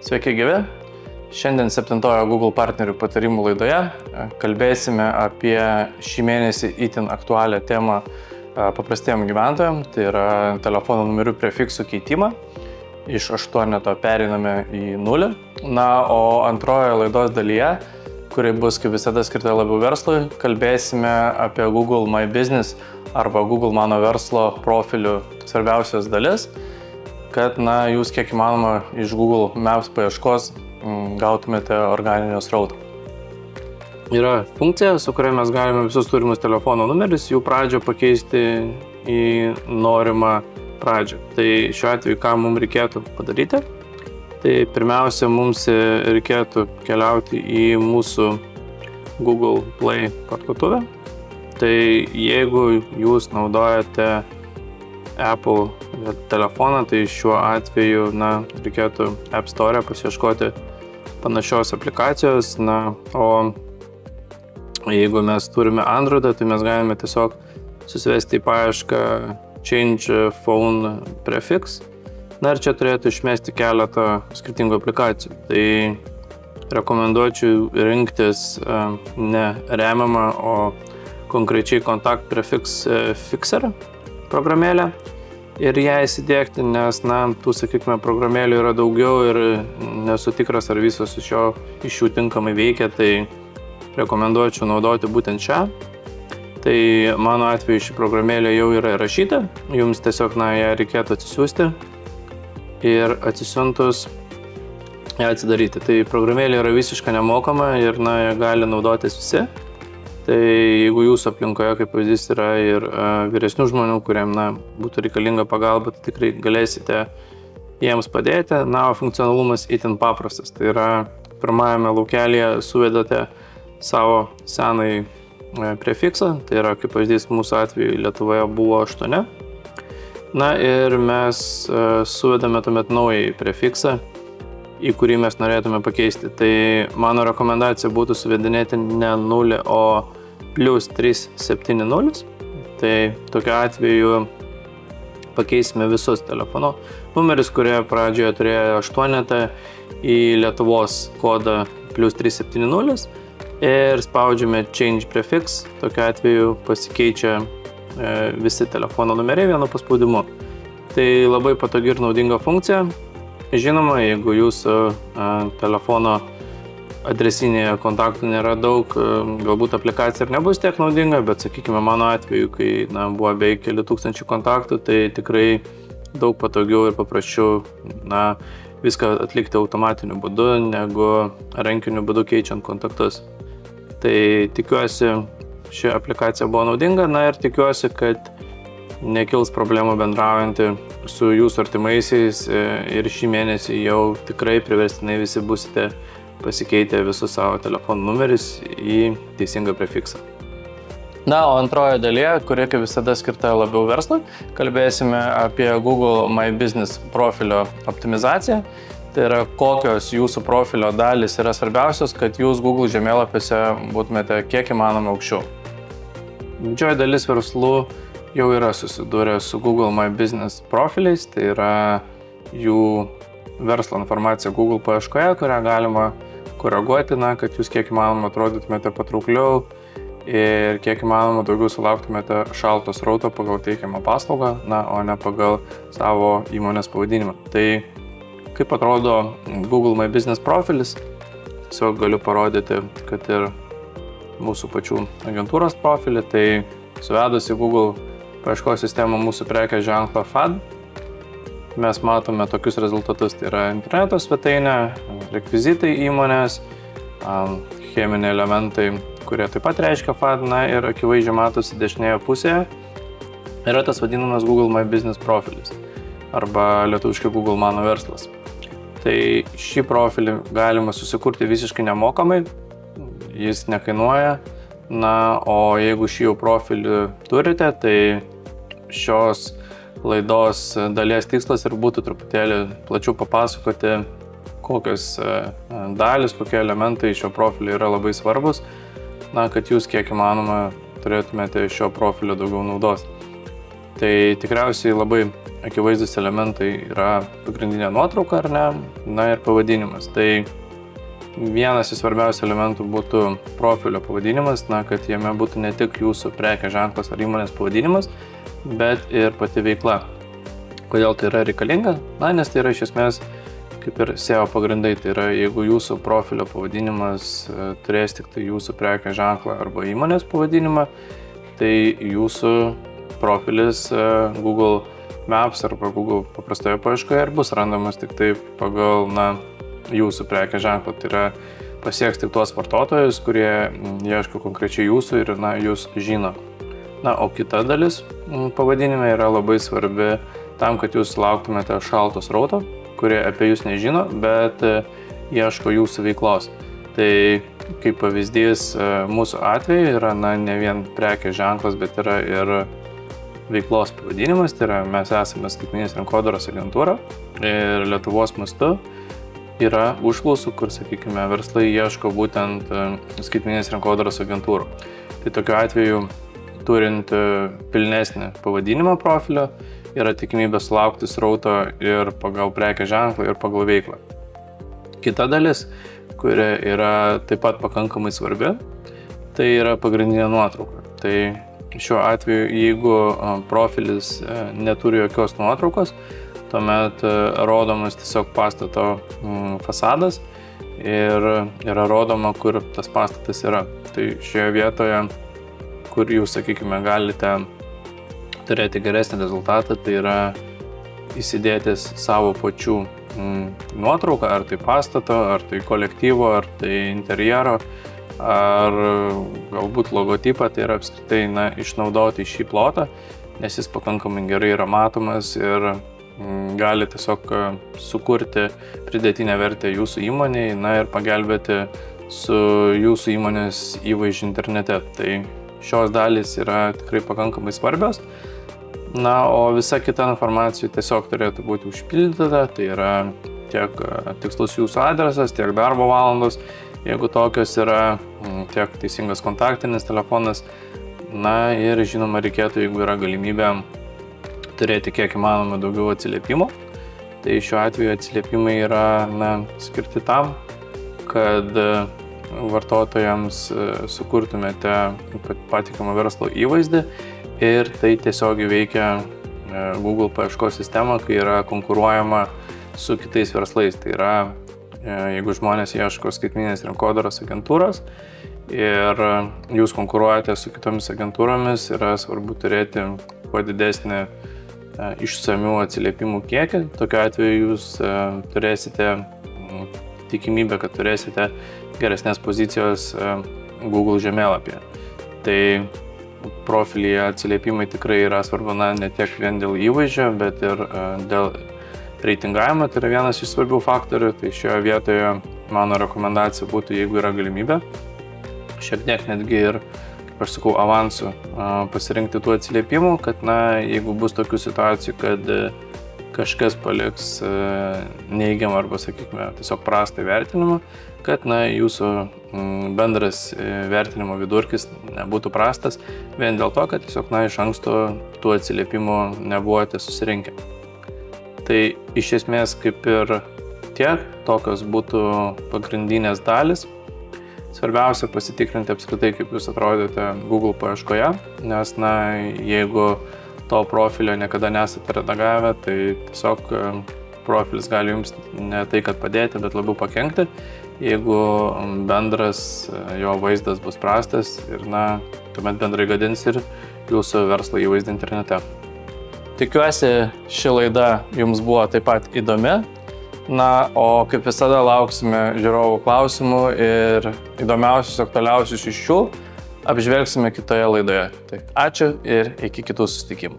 Sveiki gyvi! Šiandien 7-ojo Google partnerių patarimų laidoje kalbėsime apie šį mėnesį itin aktualią temą paprastiem gyventojam, tai yra telefono numerių prefiksų keitimą. Iš 8 pereiname į 0. Na, o antrojoje laidos dalyje, kuri bus kaip visada skirta labiau verslui, kalbėsime apie Google My Business arba Google Mano verslo profilių svarbiausias dalis, kad jūs kiek įmanoma iš Google Maps paieškos gautumėte organinio srauto. Yra funkcija, su kuria mes galime visus turimus telefono numerius, jų pradžią pakeisti į norimą pradžią. Tai šiuo atveju, ką mums reikėtų padaryti, tai pirmiausia, mums reikėtų keliauti į mūsų Google Play parduotuvę. Tai jeigu jūs naudojate Apple telefoną, tai šiuo atveju reikėtų App Store pasiieškoti panašios aplikacijos. O jeigu mes turime Androidą, tai mes galime tiesiog susivesti į paiešką Change Phone Prefix. Ir čia turėtų išmesti keletą skirtingų aplikacijų. Tai rekomenduočiau rinktis ne remiamą, o konkrečiai Contact Prefix Fixer programėlę ir ją įsidiegti, nes tų, sakykime, programėlių yra daugiau ir nesu tikras, ar visos iš jų tinkamai veikia, tai rekomenduočiau naudoti būtent šią. Tai mano atveju ši programėlė jau yra įrašyta, jums tiesiog ją reikėtų atsisiųsti ir atsisiuntus ją atsidaryti. Tai programėlė yra visiškai nemokama ir ją gali naudotis visi. Tai jeigu jūsų aplinkoje, kaip pavyzdys, yra ir vyresnių žmonių, kuriem būtų reikalinga pagalba, tai tikrai galėsite jiems padėti. O funkcionalumas itin paprastas. Tai yra pirmajame laukelėje suvedate savo senąjį prefiksą. Tai yra, kaip pavyzdys, mūsų atveju Lietuvoje buvo 8. Ir mes suvedame tuomet naująjį prefiksą, į kurį mes norėtume pakeisti. Tai mano rekomendacija būtų suvedinėti ne 0, o +370. Tai tokiu atveju pakeisime visus telefono numerius, kurie pradžioje turėjo 8 į Lietuvos kodą +370 ir spaudžiame Change Prefix. Tokiu atveju pasikeičia visi telefono numeriai vienu paspaudimu. Tai labai patogi ir naudinga funkcija. Žinoma, jeigu jūsų telefono adresinėje kontaktų nėra daug, galbūt aplikacija ir nebus tiek naudinga, bet sakykime mano atveju, kai buvo beveik keli tūkstančių kontaktų, tai tikrai daug patogiau ir paprasčiau viską atlikti automatiniu būdu, negu rankiniu būdu keičiant kontaktus. Tai tikiuosi, ši aplikacija buvo naudinga, ir tikiuosi, kad nekils problemų bendraujantį su jūsų artimaisiais ir šį mėnesį jau tikrai priverstinai visi busite pasikeitę visus savo telefonų numerius į teisingą prefiksą. O antroje dalyje, kuri kaip visada skirta labiau verslui, kalbėsime apie Google My Business profilio optimizaciją. Tai yra, kokios jūsų profilio dalys yra svarbiausios, kad jūs Google žemėlapiuose būtumėte kiek įmanoma aukščiau. Didžioji dalis verslų jau yra susidūrę su Google My Business profiliais, tai yra jų verslo informacija Google paieškoje, kurią galima koreguoti, kad jūs kiek įmanoma atrodytumėte patraukliau ir kiek įmanoma daugiau sulauktumėte šalto srauto pagal teikiamą paslaugą, o ne pagal savo įmonės pavadinimą. Tai kaip atrodo Google My Business profilis, tiesiog galiu parodyti, kad ir mūsų pačių agentūros profilį, tai suvedus į Google paieškos sistemą mūsų prekės ženklą FAD, mes matome tokius rezultatus. Tai yra interneto svetainė, rekvizitai įmonės, cheminiai elementai, kurie taip pat reiškia FAD, ir akivaizdžiai matosi dešinėje pusėje yra tas vadinamas Google My Business profilis arba lietuviškai Google Mano verslas. Tai šį profilį galima susikurti visiškai nemokamai, jis nekainuoja. O jeigu šį jau profilį turite, tai šios laidos dalies tikslas ir būtų truputėlį plačiau papasakoti, kokios dalys, kokie elementai šio profilio yra labai svarbus, kad jūs kiek įmanoma turėtumėte šio profilio daugiau naudos. Tai tikriausiai labai akivaizdus elementai yra pagrindinė nuotrauka, ar ne, na ir pavadinimas. Tai vienas iš svarbiausių elementų būtų profilio pavadinimas, na, kad jame būtų ne tik jūsų prekės ženklas ar įmonės pavadinimas, bet ir pati veikla. Kodėl tai yra reikalinga? Na, nes tai yra iš esmės kaip ir SEO pagrindai, tai yra jeigu jūsų profilio pavadinimas turės tik tai jūsų prekės ženklą arba įmonės pavadinimą, tai jūsų profilis Google Maps arba Google paprastoje paieškoje ir bus randamas tik tai pagal, na, jūsų prekės ženklą. Tai yra pasieks tik tuos vartotojus, kurie ieško konkrečiai jūsų ir, na, jūs žino. Na, o kita dalis pavadinime yra labai svarbi tam, kad jūs lauktumėte šalto srauto, kurie apie jūs nežino, bet ieško jūsų veiklos. Tai kaip pavyzdys mūsų atveju yra, na, ne vien prekės ženklas, bet yra ir veiklos pavadinimas. Tai yra mes esame skaitmeninės rinkodaros agentūra ir Lietuvos mastu yra užklausų, kur, sakykime, verslai ieško būtent skaitmeninės rinkodaros agentūrų. Tai tokiu atveju, turint pilnesnį pavadinimą profilio, yra tikimybė sulaukti srauto ir pagal prekės ženklą, ir pagal veiklą. Kita dalis, kuri yra taip pat pakankamai svarbi, tai yra pagrindinė nuotrauka. Tai šiuo atveju, jeigu profilis neturi jokios nuotraukos, tuomet rodomas tiesiog pastato fasadas ir yra rodoma, kur tas pastatas yra. Tai šioje vietoje, kur jūs, sakykime, galite turėti geresnį rezultatą, tai yra įsidėtis savo pačių nuotrauką, ar tai pastato, ar tai kolektyvo, ar tai interjero, ar galbūt logotipą, tai yra apskritai, na, išnaudoti šį plotą, nes jis pakankamai gerai yra matomas ir gali tiesiog sukurti pridėtinę vertę jūsų įmonėje, na, ir pagelbėti su jūsų įmonės įvaizdžiu internete. Tai šios dalys yra tikrai pakankamai svarbios. Na, o visa kita informacija tiesiog turėtų būti užpildyta, tai yra tiek tikslus jūsų adresas, tiek darbo valandos, jeigu tokios yra, tiek teisingas kontaktinis telefonas. Na ir žinoma, reikėtų, jeigu yra galimybė, turėti kiek įmanoma daugiau atsiliepimų. Tai šiuo atveju atsiliepimai yra, na, skirti tam, kad vartotojams sukurtumėte patikimą verslo įvaizdį ir tai tiesiogiai veikia Google paieškos sistemą, kai yra konkuruojama su kitais verslais. Tai yra, jeigu žmonės ieško skaitmeninės rinkodaros agentūros ir jūs konkuruojate su kitomis agentūromis, yra svarbu turėti kuo didesnį išsamių atsiliepimų kiekį. Tokiu atveju jūs turėsite tikimybę, kad turėsite geresnės pozicijos Google žemėlapyje. Tai profilyje atsiliepimai tikrai yra svarbu, na, ne tiek vien dėl įvaizdžio, bet ir dėl reitingavimo. Tai yra vienas iš svarbių faktorių. Tai šioje vietoje mano rekomendacija būtų, jeigu yra galimybė, šiek tiek netgi ir, kaip aš sakau, avansų pasirinkti tų atsiliepimų, kad, na, jeigu bus tokių situacijų, kad kažkas paliks neigiamą arba, sakykime, tiesiog prastą vertinimą, kad, na, jūsų bendras vertinimo vidurkis nebūtų prastas, vien dėl to, kad tiesiog, na, iš anksto tų atsiliepimų nebuvote susirinkę. Tai iš esmės kaip ir tiek, tokios būtų pagrindinės dalis. Svarbiausia pasitikrinti apskritai, kaip jūs atrodote Google paieškoje, nes, na, jeigu to profilio niekada nesate redagavę, tai tiesiog profilis gali jums ne tai, kad padėti, bet labiau pakenkti, jeigu bendras jo vaizdas bus prastas ir, na, tuomet bendrai gadins ir jūsų verslo įvaizdį internete. Tikiuosi, ši laida jums buvo taip pat įdomi. Na, o kaip visada lauksime žiūrovų klausimų ir įdomiausius, aktualiausius iš šių apžvelgsime kitoje laidoje. Tai ačiū ir iki kitų susitikimų.